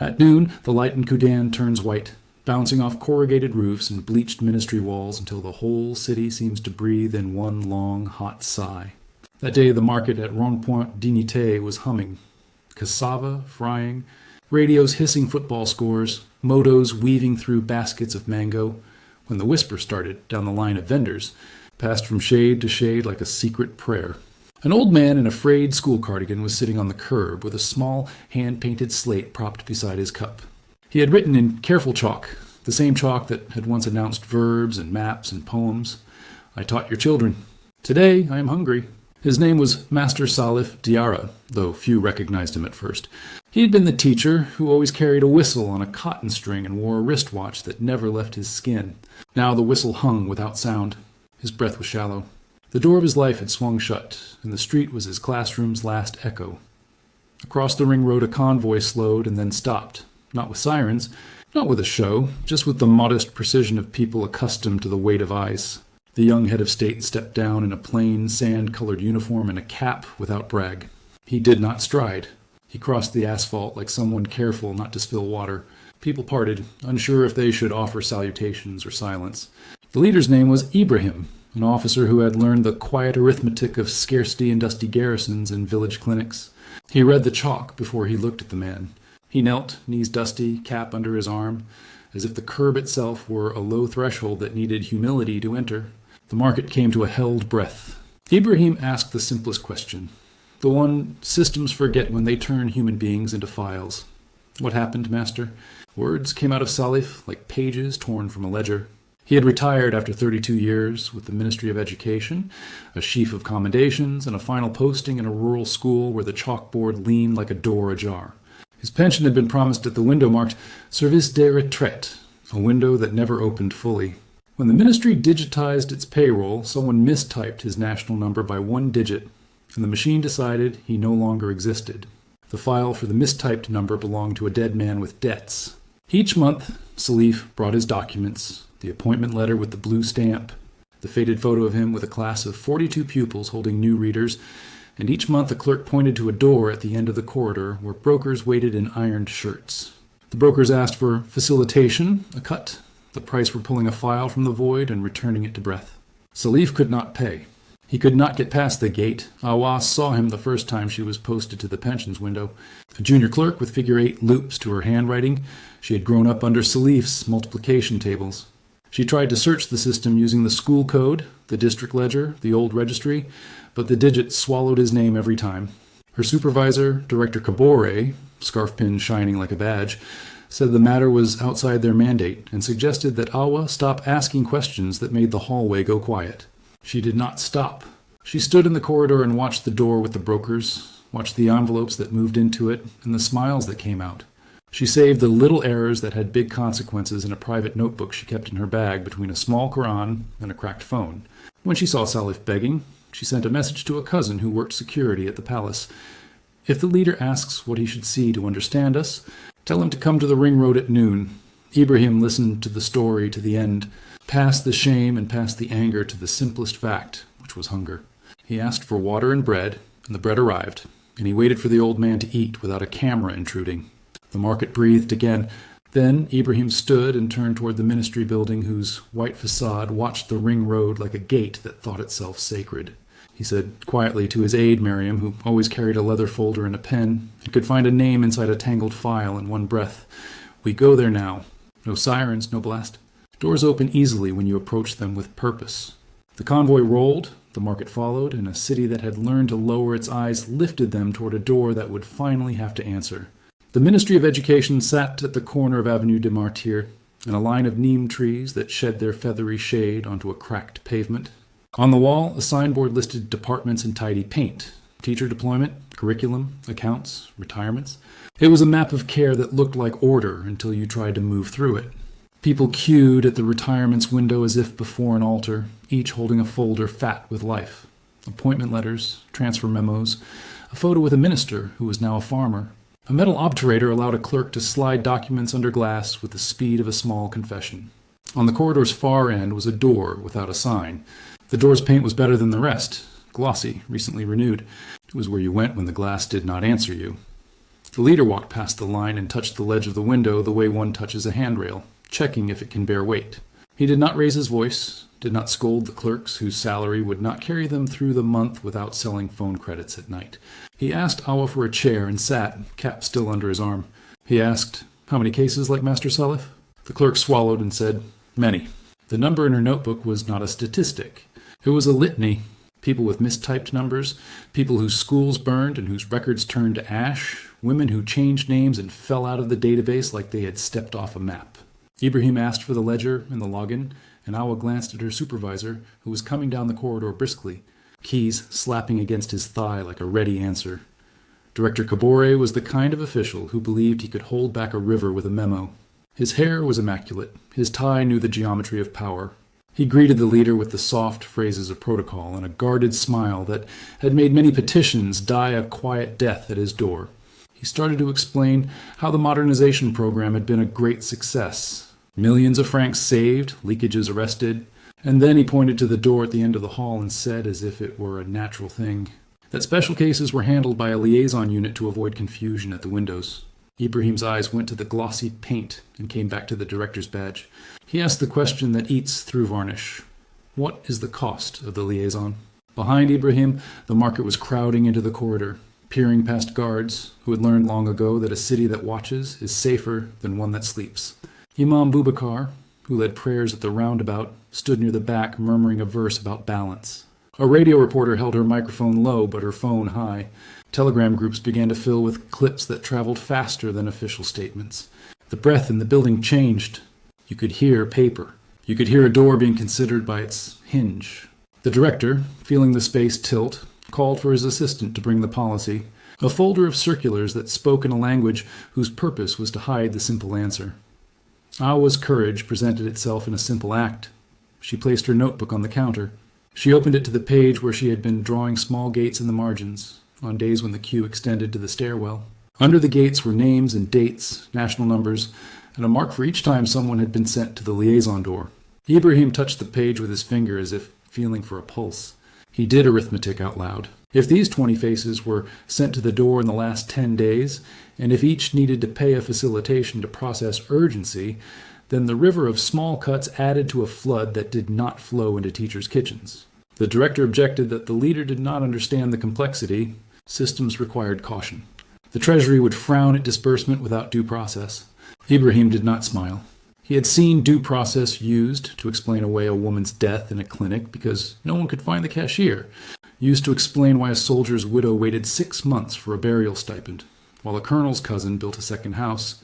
At noon, the light in Kudan turns white, bouncing off corrugated roofs and bleached ministry walls until the whole city seems to breathe in one long, hot sigh. That day, the market at Rond-Point Dignité was humming. Cassava frying, radios hissing football scores, motos weaving through baskets of mango, when the whisper started down the line of vendors, passed from shade to shade like a secret prayer. An old man in a frayed school cardigan was sitting on the curb with a small hand-painted slate propped beside his cup. He had written in careful chalk, the same chalk that had once announced verbs and maps and poems, "I taught your children. Today I am hungry." His name was Master Salif Diarra, though few recognized him at first. He had been the teacher who always carried a whistle on a cotton string and wore a wristwatch that never left his skin. Now the whistle hung without sound. His breath was shallow. The door of his life had swung shut, and the street was his classroom's last echo. Across the ring road a convoy slowed and then stopped, not with sirens, not with a show, just with the modest precision of people accustomed to the weight of ice. The young head of state stepped down in a plain, sand-colored uniform and a cap without brag. He did not stride. He crossed the asphalt like someone careful not to spill water. People parted, unsure if they should offer salutations or silence. The leader's name was Ibrahim, an officer who had learned the quiet arithmetic of scarcity and dusty garrisons and village clinics. He read the chalk before he looked at the man. He knelt, knees dusty, cap under his arm, as if the curb itself were a low threshold that needed humility to enter. The market came to a held breath. Ibrahim asked the simplest question, the one systems forget when they turn human beings into files. "What happened, master?" Words came out of Salif like pages torn from a ledger. He had retired after 32 years with the Ministry of Education, a sheaf of commendations, and a final posting in a rural school where the chalkboard leaned like a door ajar. His pension had been promised at the window marked Service de Retraite, a window that never opened fully. When the ministry digitized its payroll, someone mistyped his national number by one digit, and the machine decided he no longer existed. The file for the mistyped number belonged to a dead man with debts. Each month, Salif brought his documents, the appointment letter with the blue stamp, the faded photo of him with a class of 42 pupils holding new readers, and each month a clerk pointed to a door at the end of the corridor where brokers waited in ironed shirts. The brokers asked for facilitation, a cut, the price for pulling a file from the void and returning it to breath. Salif could not pay. He could not get past the gate. Awa saw him the first time she was posted to the pensions window. A junior clerk with figure-8 loops to her handwriting, she had grown up under Salif's multiplication tables. She tried to search the system using the school code, the district ledger, the old registry, but the digits swallowed his name every time. Her supervisor, Director Kabore, scarf pin shining like a badge, said the matter was outside their mandate and suggested that Awa stop asking questions that made the hallway go quiet. She did not stop. She stood in the corridor and watched the door with the brokers, watched the envelopes that moved into it, and the smiles that came out. She saved the little errors that had big consequences in a private notebook she kept in her bag between a small Quran and a cracked phone. When she saw Salif begging, she sent a message to a cousin who worked security at the palace. "If the leader asks what he should see to understand us, tell him to come to the ring road at noon." Ibrahim listened to the story to the end, past the shame and past the anger to the simplest fact, which was hunger. He asked for water and bread, and the bread arrived, and he waited for the old man to eat without a camera intruding. The market breathed again. Then Ibrahim stood and turned toward the ministry building whose white facade watched the ring road like a gate that thought itself sacred. He said quietly to his aide, Miriam, who always carried a leather folder and a pen, and could find a name inside a tangled file in one breath, "We go there now. No sirens, no blast. Doors open easily when you approach them with purpose." The convoy rolled, the market followed, and a city that had learned to lower its eyes lifted them toward a door that would finally have to answer. The Ministry of Education sat at the corner of Avenue des Martyrs, in a line of neem trees that shed their feathery shade onto a cracked pavement. On the wall, a signboard listed departments in tidy paint: teacher deployment, curriculum, accounts, retirements. It was a map of care that looked like order until you tried to move through it. People queued at the retirements window as if before an altar, each holding a folder fat with life. Appointment letters, transfer memos, a photo with a minister who was now a farmer. A metal obturator allowed a clerk to slide documents under glass with the speed of a small confession. On the corridor's far end was a door without a sign. The door's paint was better than the rest, glossy, recently renewed. It was where you went when the glass did not answer you. The leader walked past the line and touched the ledge of the window the way one touches a handrail, checking if it can bear weight. He did not raise his voice, did not scold the clerks whose salary would not carry them through the month without selling phone credits at night. He asked Awa for a chair and sat, cap still under his arm. He asked, "How many cases like Master Salif?" The clerk swallowed and said, "Many." The number in her notebook was not a statistic. It was a litany. People with mistyped numbers, people whose schools burned and whose records turned to ash, women who changed names and fell out of the database like they had stepped off a map. Ibrahim asked for the ledger and the login, and Awa glanced at her supervisor, who was coming down the corridor briskly, keys slapping against his thigh like a ready answer. Director Kabore was the kind of official who believed he could hold back a river with a memo. His hair was immaculate. His tie knew the geometry of power. He greeted the leader with the soft phrases of protocol and a guarded smile that had made many petitions die a quiet death at his door. He started to explain how the modernization program had been a great success. Millions of francs saved, leakages arrested, and then he pointed to the door at the end of the hall and said, as if it were a natural thing, that special cases were handled by a liaison unit to avoid confusion at the windows. Ibrahim's eyes went to the glossy paint and came back to the director's badge. He asked the question that eats through varnish. What is the cost of the liaison? Behind Ibrahim, the market was crowding into the corridor, peering past guards who had learned long ago that a city that watches is safer than one that sleeps. Imam Boubacar, who led prayers at the roundabout, stood near the back murmuring a verse about balance. A radio reporter held her microphone low but her phone high. Telegram groups began to fill with clips that traveled faster than official statements. The breath in the building changed. You could hear paper. You could hear a door being considered by its hinge. The director, feeling the space tilt, called for his assistant to bring the policy, a folder of circulars that spoke in a language whose purpose was to hide the simple answer. Awa's courage presented itself in a simple act. She placed her notebook on the counter. She opened it to the page where she had been drawing small gates in the margins, on days when the queue extended to the stairwell. Under the gates were names and dates, national numbers, and a mark for each time someone had been sent to the liaison door. Ibrahim touched the page with his finger as if feeling for a pulse. He did arithmetic out loud. If these 20 faces were sent to the door in the last 10 days, and if each needed to pay a facilitation to process urgency, then the river of small cuts added to a flood that did not flow into teachers' kitchens. The director objected that the leader did not understand the complexity. Systems required caution. The Treasury would frown at disbursement without due process. Ibrahim did not smile. He had seen due process used to explain away a woman's death in a clinic because no one could find the cashier, used to explain why a soldier's widow waited 6 months for a burial stipend, while a colonel's cousin built a second house.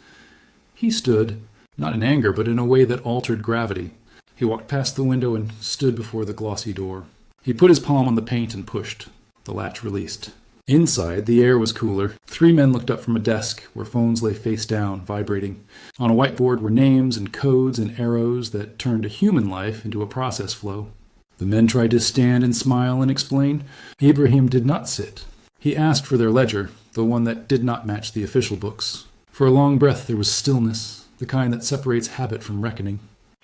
He stood, not in anger, but in a way that altered gravity. He walked past the window and stood before the glossy door. He put his palm on the paint and pushed. The latch released. Inside, the air was cooler. 3 men looked up from a desk where phones lay face down, vibrating. On a whiteboard were names and codes and arrows that turned a human life into a process flow. The men tried to stand and smile and explain. Ibrahim did not sit. He asked for their ledger, the one that did not match the official books. For a long breath there was stillness, the kind that separates habit from reckoning.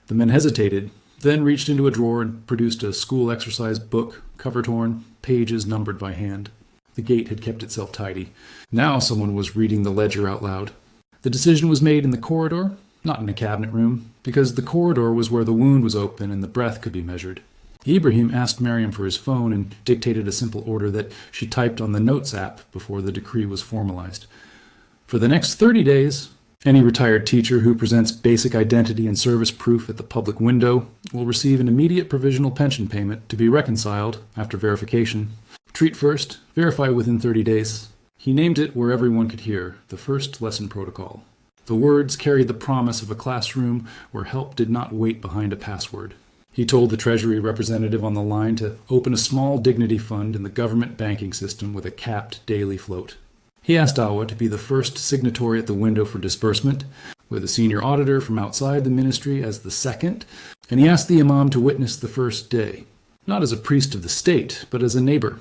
The men hesitated, then reached into a drawer and produced a school exercise book, cover torn, pages numbered by hand. The gate had kept itself tidy. Now someone was reading the ledger out loud. The decision was made in the corridor, not in a cabinet room, because the corridor was where the wound was open and the breath could be measured. Ibrahim asked Mariam for his phone and dictated a simple order that she typed on the Notes app before the decree was formalized. For the next 30 days, any retired teacher who presents basic identity and service proof at the public window will receive an immediate provisional pension payment to be reconciled after verification. Treat first, verify within 30 days. He named it where everyone could hear, the first lesson protocol. The words carried the promise of a classroom where help did not wait behind a password. He told the Treasury representative on the line to open a small dignity fund in the government banking system with a capped daily float. He asked Awa to be the first signatory at the window for disbursement, with a senior auditor from outside the ministry as the second, and he asked the imam to witness the first day, not as a priest of the state, but as a neighbor.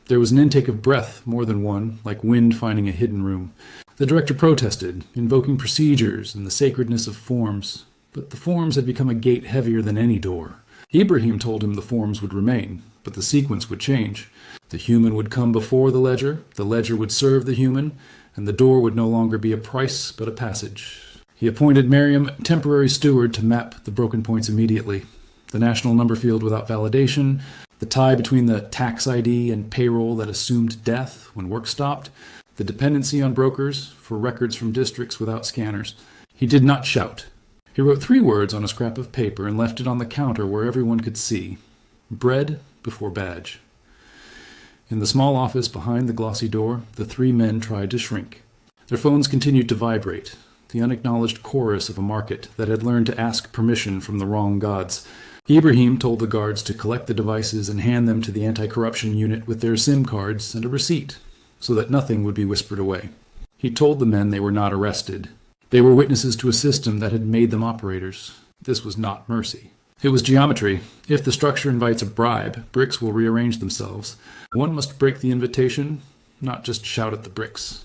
There was an intake of breath, more than one, like wind finding a hidden room. The director protested, invoking procedures and the sacredness of forms, but the forms had become a gate heavier than any door. Ibrahim told him the forms would remain, but the sequence would change. The human would come before the ledger would serve the human, and the door would no longer be a price but a passage. He appointed Miriam temporary steward to map the broken points immediately. The national number field without validation, the tie between the tax ID and payroll that assumed death when work stopped, the dependency on brokers for records from districts without scanners. He did not shout. He wrote 3 words on a scrap of paper and left it on the counter where everyone could see. Bread before badge. In the small office behind the glossy door, the 3 men tried to shrink. Their phones continued to vibrate, the unacknowledged chorus of a market that had learned to ask permission from the wrong gods. Ibrahim told the guards to collect the devices and hand them to the anti-corruption unit with their SIM cards and a receipt, so that nothing would be whispered away. He told the men they were not arrested. They were witnesses to a system that had made them operators. This was not mercy. It was geometry. If the structure invites a bribe, bricks will rearrange themselves. One must break the invitation, not just shout at the bricks.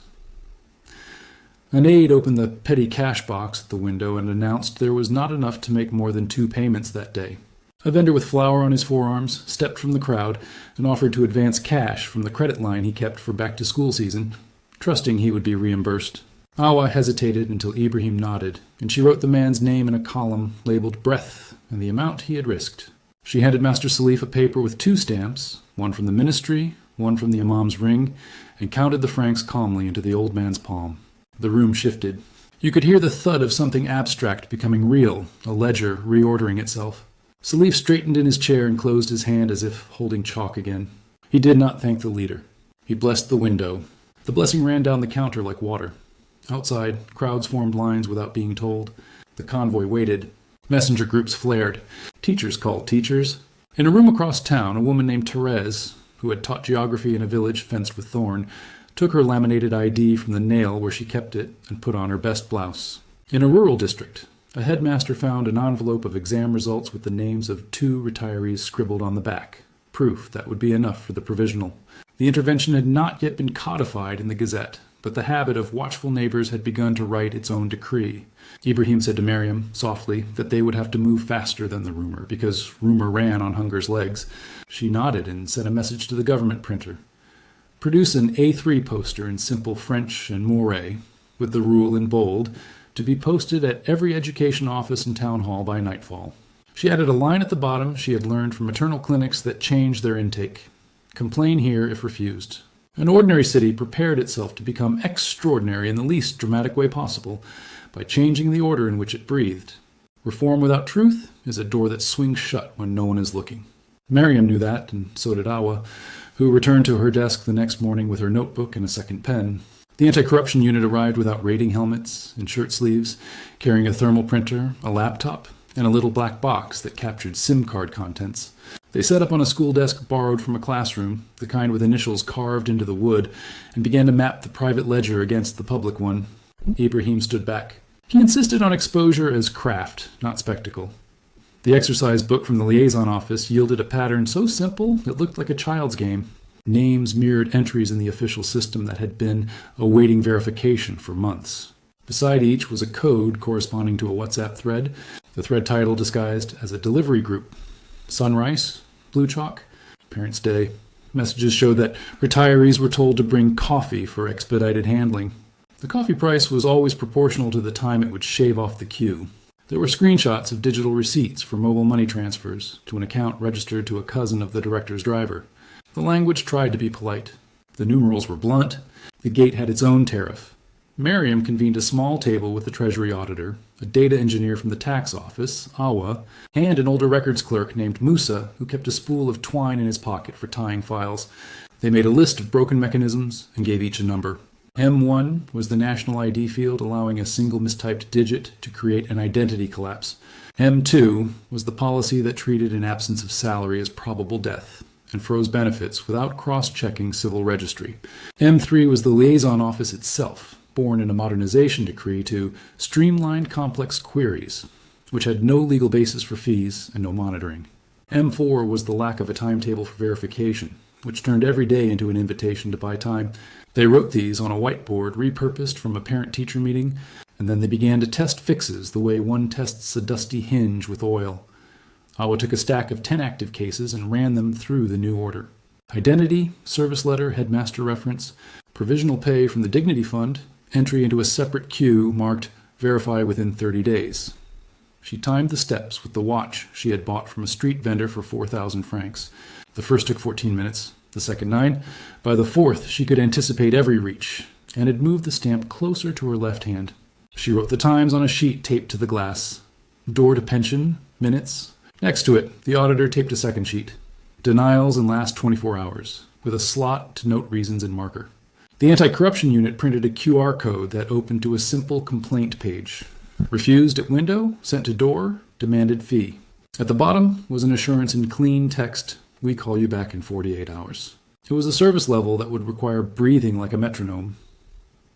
An aide opened the petty cash box at the window and announced there was not enough to make more than 2 payments that day. A vendor with flour on his forearms stepped from the crowd and offered to advance cash from the credit line he kept for back-to-school season, trusting he would be reimbursed. Awa hesitated until Ibrahim nodded, and she wrote the man's name in a column labeled breath and the amount he had risked. She handed Master Salif a paper with 2 stamps, one from the ministry, one from the imam's ring, and counted the francs calmly into the old man's palm. The room shifted. You could hear the thud of something abstract becoming real, a ledger reordering itself. Salif straightened in his chair and closed his hand as if holding chalk again. He did not thank the leader. He blessed the window. The blessing ran down the counter like water. Outside, crowds formed lines without being told. The convoy waited. Messenger groups flared. Teachers called teachers. In a room across town, a woman named Traore, who had taught geography in a village fenced with thorn, took her laminated ID from the nail where she kept it and put on her best blouse. In a rural district, a headmaster found an envelope of exam results with the names of 2 retirees scribbled on the back, proof that would be enough for the provisional. The intervention had not yet been codified in the Gazette, but the habit of watchful neighbors had begun to write its own decree. Ibrahim said to Miriam, softly, that they would have to move faster than the rumor, because rumor ran on hunger's legs. She nodded and sent a message to the government printer. Produce an A3 poster in simple French and Moray, with the rule in bold, to be posted at every education office and town hall by nightfall. She added a line at the bottom she had learned from maternal clinics that changed their intake. Complain here if refused. An ordinary city prepared itself to become extraordinary in the least dramatic way possible by changing the order in which it breathed. Reform without truth is a door that swings shut when no one is looking. Miriam knew that, and so did Awa, who returned to her desk the next morning with her notebook and a second pen. The anti-corruption unit arrived without raiding helmets and shirt sleeves, carrying a thermal printer, a laptop, and a little black box that captured SIM card contents. They set up on a school desk borrowed from a classroom, the kind with initials carved into the wood, and began to map the private ledger against the public one. Ibrahim stood back. He insisted on exposure as craft, not spectacle. The exercise book from the liaison office yielded a pattern so simple it looked like a child's game. Names mirrored entries in the official system that had been awaiting verification for months. Beside each was a code corresponding to a WhatsApp thread, the thread title disguised as a delivery group. Sunrise, Blue Chalk, Parents' Day. Messages showed that retirees were told to bring coffee for expedited handling. The coffee price was always proportional to the time it would shave off the queue. There were screenshots of digital receipts for mobile money transfers to an account registered to a cousin of the director's driver. The language tried to be polite. The numerals were blunt. The gate had its own tariff. Miriam convened a small table with the Treasury auditor, a data engineer from the tax office, Awa, and an older records clerk named Musa, who kept a spool of twine in his pocket for tying files. They made a list of broken mechanisms and gave each a number. M1 was the national ID field, allowing a single mistyped digit to create an identity collapse. M2 was the policy that treated an absence of salary as probable death and froze benefits without cross-checking civil registry. M3 was the liaison office itself, born in a modernization decree to streamline complex queries, which had no legal basis for fees and no monitoring. M4 was the lack of a timetable for verification, which turned every day into an invitation to buy time. They wrote these on a whiteboard repurposed from a parent-teacher meeting, and then they began to test fixes the way one tests a dusty hinge with oil. Awa took a stack of 10 active cases and ran them through the new order. Identity, service letter, headmaster reference, provisional pay from the Dignity Fund, entry into a separate queue marked Verify within 30 days. She timed the steps with the watch she had bought from a street vendor for 4,000 francs. The first took 14 minutes, the second 9. By the fourth, she could anticipate every reach, and had moved the stamp closer to her left hand. She wrote the times on a sheet taped to the glass. Door to pension, minutes. Next to it, the auditor taped a second sheet. Denials in last 24 hours, with a slot to note reasons in marker. The anti-corruption unit printed a QR code that opened to a simple complaint page. Refused at window, sent to door, demanded fee. At the bottom was an assurance in clean text, we call you back in 48 hours. It was a service level that would require breathing like a metronome.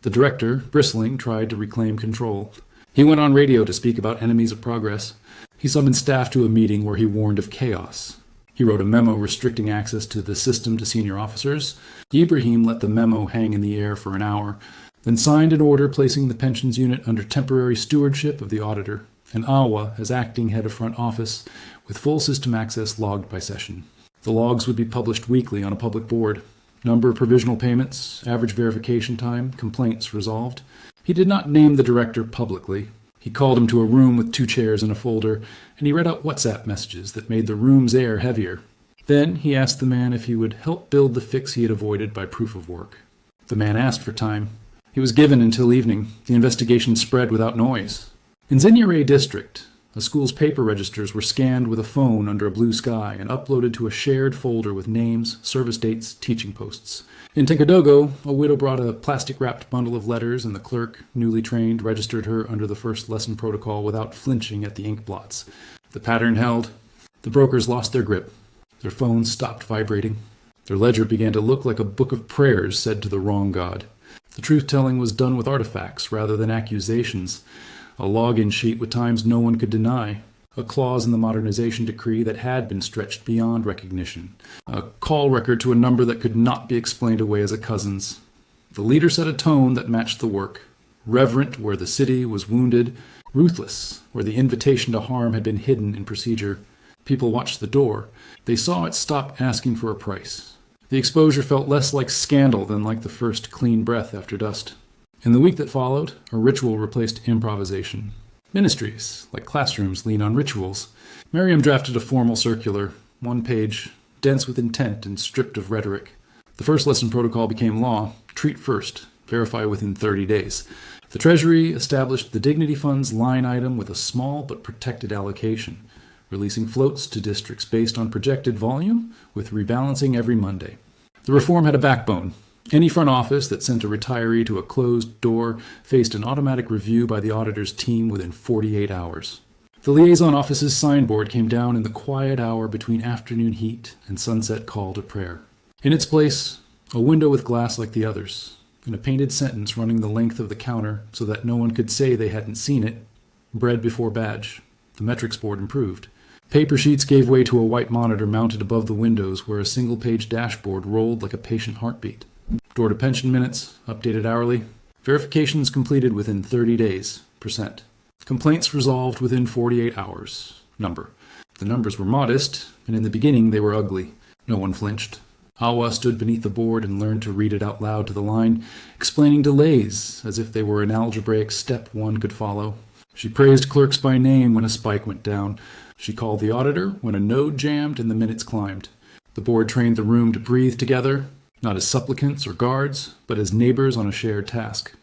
The director, bristling, tried to reclaim control. He went on radio to speak about enemies of progress. He summoned staff to a meeting where he warned of chaos. He wrote a memo restricting access to the system to senior officers. Ibrahim let the memo hang in the air for an hour, then signed an order placing the pensions unit under temporary stewardship of the auditor, and Awa as acting head of front office, with full system access logged by session. The logs would be published weekly on a public board. Number of provisional payments, average verification time, complaints resolved. He did not name the director publicly. He called him to a room with 2 chairs and a folder, and he read out WhatsApp messages that made the room's air heavier. Then he asked the man if he would help build the fix he had avoided by proof of work. The man asked for time. He was given until evening. The investigation spread without noise. In Zinyaray district, a school's paper registers were scanned with a phone under a blue sky and uploaded to a shared folder with names, service dates, teaching posts. In Tinkadogo, a widow brought a plastic-wrapped bundle of letters, and the clerk, newly trained, registered her under the first lesson protocol without flinching at the ink blots. The pattern held. The brokers lost their grip. Their phones stopped vibrating. Their ledger began to look like a book of prayers said to the wrong god. The truth-telling was done with artifacts rather than accusations. A login sheet with times no one could deny. A clause in the modernization decree that had been stretched beyond recognition. A call record to a number that could not be explained away as a cousin's. The leader set a tone that matched the work. Reverent where the city was wounded. Ruthless where the invitation to harm had been hidden in procedure. People watched the door. They saw it stop asking for a price. The exposure felt less like scandal than like the first clean breath after dust. In the week that followed, a ritual replaced improvisation. Ministries, like classrooms, lean on rituals. Miriam drafted a formal circular, 1 page, dense with intent and stripped of rhetoric. The first lesson protocol became law. Treat first, verify within 30 days. The Treasury established the Dignity Fund's line item with a small but protected allocation, releasing floats to districts based on projected volume, with rebalancing every Monday. The reform had a backbone. Any front office that sent a retiree to a closed door faced an automatic review by the auditor's team within 48 hours. The liaison office's signboard came down in the quiet hour between afternoon heat and sunset call to prayer. In its place, a window with glass like the others, and a painted sentence running the length of the counter so that no one could say they hadn't seen it. Bread before badge. The metrics board improved. Paper sheets gave way to a white monitor mounted above the windows where a single-page dashboard rolled like a patient heartbeat. Door to pension minutes, updated hourly. Verifications completed within 30 days, %. Complaints resolved within 48 hours, number. The numbers were modest, and in the beginning they were ugly. No one flinched. Awa stood beneath the board and learned to read it out loud to the line, explaining delays as if they were an algebraic step one could follow. She praised clerks by name when a spike went down. She called the auditor when a node jammed and the minutes climbed. The board trained the room to breathe together, not as supplicants or guards, but as neighbors on a shared task.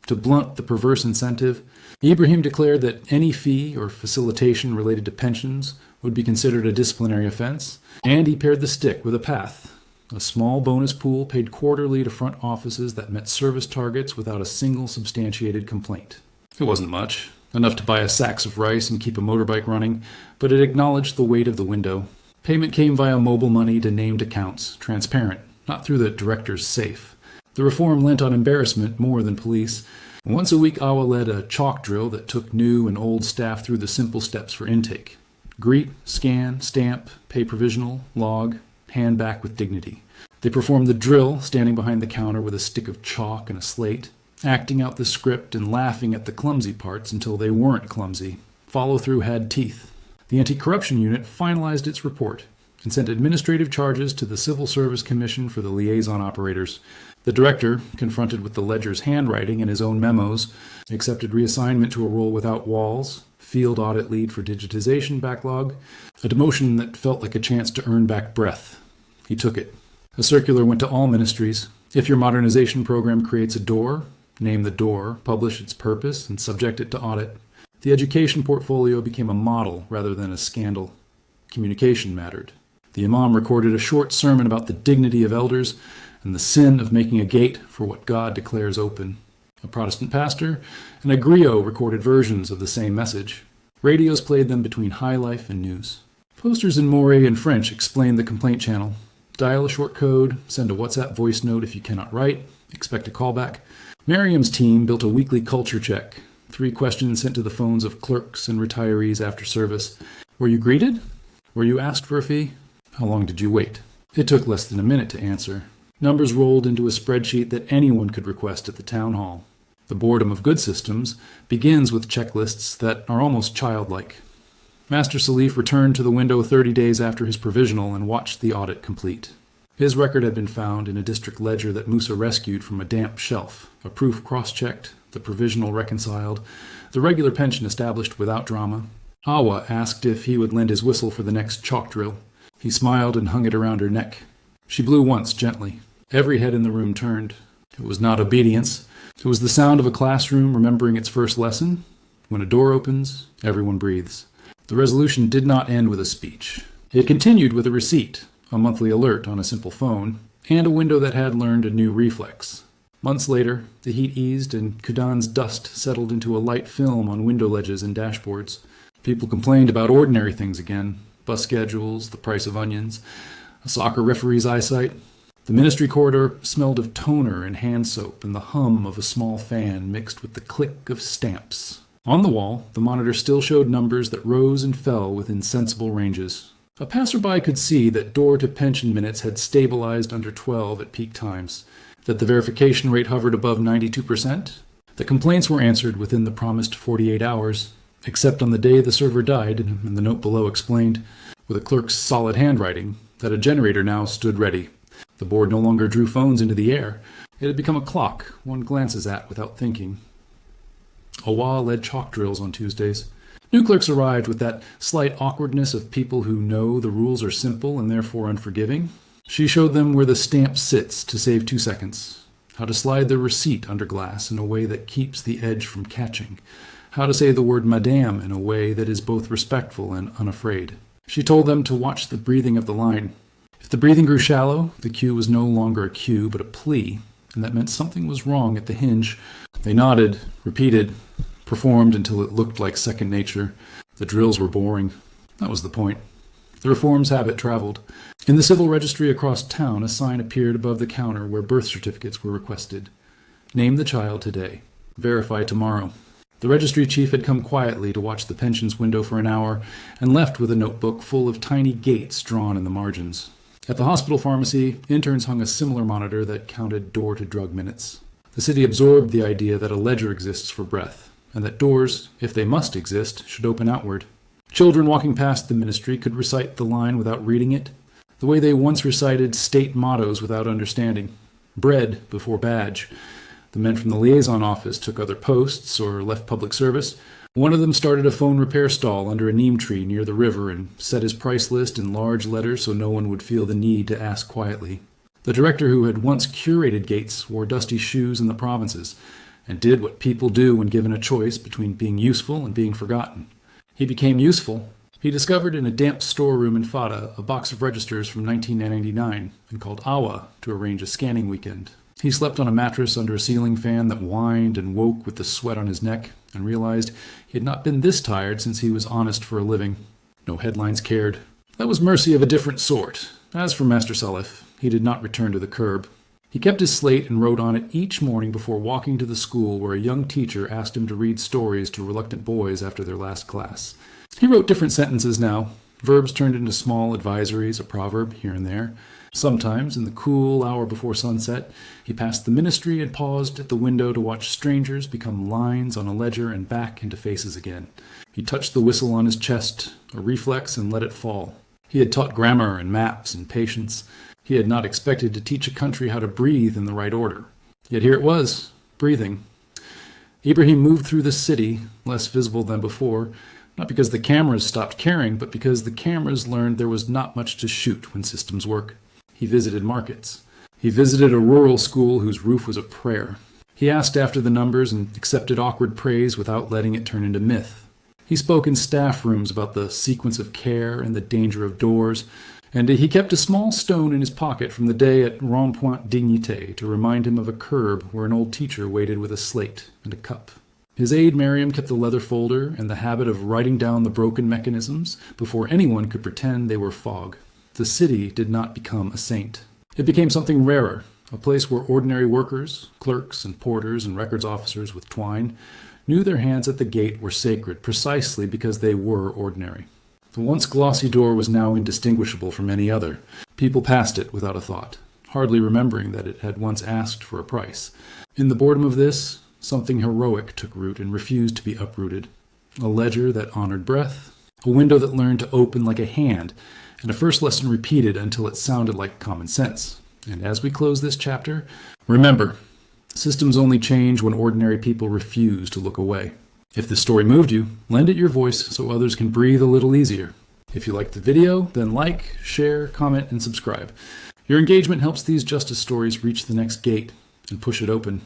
To blunt the perverse incentive, Ibrahim declared that any fee or facilitation related to pensions would be considered a disciplinary offense, and he paired the stick with a path, a small bonus pool paid quarterly to front offices that met service targets without a single substantiated complaint. It wasn't much, enough to buy a sacks of rice and keep a motorbike running, but it acknowledged the weight of the window. Payment came via mobile money to named accounts, transparent, not through the director's safe. The reform lent on embarrassment more than police. Once a week, Awa led a chalk drill that took new and old staff through the simple steps for intake. Greet, scan, stamp, pay provisional, log, hand back with dignity. They performed the drill, standing behind the counter with a stick of chalk and a slate, acting out the script and laughing at the clumsy parts until they weren't clumsy. Follow-through had teeth. The anti-corruption unit finalized its report. and sent administrative charges to the Civil Service Commission for the liaison operators. The director, confronted with the ledger's handwriting and his own memos, accepted reassignment to a role without walls, field audit lead for digitization backlog, a demotion that felt like a chance to earn back breath. He took it. A circular went to all ministries. If your modernization program creates a door, name the door, publish its purpose, and subject it to audit. The education portfolio became a model rather than a scandal. Communication mattered. The imam recorded a short sermon about the dignity of elders and the sin of making a gate for what God declares open. A Protestant pastor and a griot recorded versions of the same message. Radios played them between High Life and News. Posters in Moray and French explained the complaint channel. Dial a short code, send a WhatsApp voice note if you cannot write, expect a callback. Miriam's team built a weekly culture check. 3 questions sent to the phones of clerks and retirees after service. Were you greeted? Were you asked for a fee? How long did you wait? It took less than a minute to answer. Numbers rolled into a spreadsheet that anyone could request at the town hall. The boredom of good systems begins with checklists that are almost childlike. Master Salif returned to the window 30 days after his provisional and watched the audit complete. His record had been found in a district ledger that Musa rescued from a damp shelf, a proof cross-checked, the provisional reconciled, the regular pension established without drama. Awa asked if he would lend his whistle for the next chalk drill. He smiled and hung it around her neck. She blew once, gently. Every head in the room turned. It was not obedience. It was the sound of a classroom remembering its first lesson. When a door opens, everyone breathes. The resolution did not end with a speech. It continued with a receipt, a monthly alert on a simple phone, and a window that had learned a new reflex. Months later, the heat eased and Kudan's dust settled into a light film on window ledges and dashboards. People complained about ordinary things again: bus schedules, the price of onions, a soccer referee's eyesight. The ministry corridor smelled of toner and hand soap and the hum of a small fan mixed with the click of stamps. On the wall, the monitor still showed numbers that rose and fell within sensible ranges. A passerby could see that door-to-pension minutes had stabilized under 12 at peak times, that the verification rate hovered above 92%. The complaints were answered within the promised 48 hours, except on the day the server died, and the note below explained, with a clerk's solid handwriting, that a generator now stood ready. The board no longer drew phones into the air. It had become a clock one glances at without thinking. Awa led chalk drills on Tuesdays. New clerks arrived with that slight awkwardness of people who know the rules are simple and therefore unforgiving. She showed them where the stamp sits to save 2 seconds, how to slide the receipt under glass in a way that keeps the edge from catching, how to say the word madame in a way that is both respectful and unafraid. She told them to watch the breathing of the line. If the breathing grew shallow, the cue was no longer a cue but a plea, and that meant something was wrong at the hinge. They nodded, repeated, performed until it looked like second nature. The drills were boring. That was the point. The reforms habit traveled. In the civil registry across town, a sign appeared above the counter where birth certificates were requested. Name the child today. Verify tomorrow. The registry chief had come quietly to watch the pensions window for an hour and left with a notebook full of tiny gates drawn in the margins. At the hospital pharmacy, interns hung a similar monitor that counted door-to-drug minutes. The city absorbed the idea that a ledger exists for breath, and that doors, if they must exist, should open outward. Children walking past the ministry could recite the line without reading it, the way they once recited state mottos without understanding. Bread before badge. The men from the liaison office took other posts or left public service. One of them started a phone repair stall under a neem tree near the river and set his price list in large letters so no one would feel the need to ask quietly. The director who had once curated gates wore dusty shoes in the provinces and did what people do when given a choice between being useful and being forgotten. He became useful. He discovered in a damp storeroom in Fada a box of registers from 1999 and called Awa to arrange a scanning weekend. He slept on a mattress under a ceiling fan that whined and woke with the sweat on his neck and realized he had not been this tired since he was honest for a living. No headlines cared. That was mercy of a different sort. As for Master Salif, he did not return to the curb. He kept his slate and wrote on it each morning before walking to the school where a young teacher asked him to read stories to reluctant boys after their last class. He wrote different sentences now, verbs turned into small advisories, a proverb here and there. Sometimes, in the cool hour before sunset, he passed the ministry and paused at the window to watch strangers become lines on a ledger and back into faces again. He touched the whistle on his chest, a reflex, and let it fall. He had taught grammar and maps and patience. He had not expected to teach a country how to breathe in the right order. Yet here it was, breathing. Ibrahim moved through the city, less visible than before, not because the cameras stopped caring, but because the cameras learned there was not much to shoot when systems work. He visited markets. He visited a rural school whose roof was a prayer. He asked after the numbers and accepted awkward praise without letting it turn into myth. He spoke in staff rooms about the sequence of care and the danger of doors, and he kept a small stone in his pocket from the day at Rond-Point Dignité to remind him of a curb where an old teacher waited with a slate and a cup. His aide Miriam kept the leather folder and the habit of writing down the broken mechanisms before anyone could pretend they were fog. The city did not become a saint. It became something rarer, a place where ordinary workers, clerks and porters and records officers with twine, knew their hands at the gate were sacred precisely because they were ordinary. The once glossy door was now indistinguishable from any other. People passed it without a thought, hardly remembering that it had once asked for a price. In the boredom of this, something heroic took root and refused to be uprooted. A ledger that honored breath, a window that learned to open like a hand, and a first lesson repeated until it sounded like common sense. And as we close this chapter, remember, systems only change when ordinary people refuse to look away. If this story moved you, lend it your voice so others can breathe a little easier. If you liked the video, then like, share, comment, and subscribe. Your engagement helps these justice stories reach the next gate and push it open.